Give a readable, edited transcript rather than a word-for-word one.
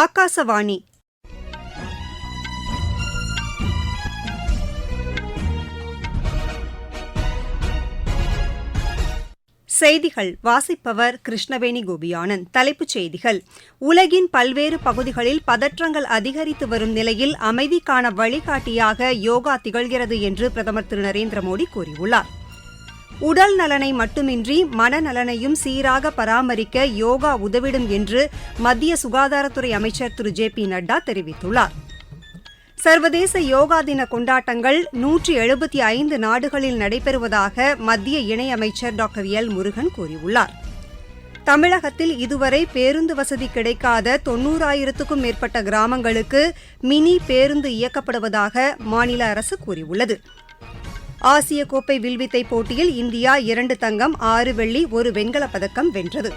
ஆகாசவாணி. செய்திகள் வாசிப்பவர் கிருஷ்ணவேணி கோபியானந்த். தலைப்புச் செய்திகள்: உலகின் பல்வேறு பகுதிகளில் பதற்றங்கள் அதிகரித்து வரும் நிலையில் அமைதிக்கான வழிகாட்டியாக யோகா திகழ்கிறது என்று பிரதமர் திரு நரேந்திரமோடி கூறியுள்ளார். உடல் நலனை மட்டுமின்றி மனநலனையும் சீராக பராமரிக்க யோகா உதவிடும் என்று மத்திய சுகாதாரத்துறை அமைச்சர் திரு ஜே.பி. நட்டா தெரிவித்துள்ளார். சர்வதேச யோகா தின கொண்டாட்டங்கள் 175 நாடுகளில் நடைபெறுவதாக மத்திய இணையமைச்சர் டாக்டர் எல். முருகன் கூறியுள்ளார். தமிழகத்தில் இதுவரை பேருந்து வசதி கிடைக்காத 90,000க்கும் மேற்பட்ட கிராமங்களுக்கு மினி பேருந்து இயக்கப்படுவதாக மாநில அரசு கூறியுள்ளது. ஆசிய கோப்பை வில்வித்தை போட்டியில் இந்தியா 2 தங்கம், 6 வெள்ளி, 1 வெண்கலப் பதக்கம் வென்றது.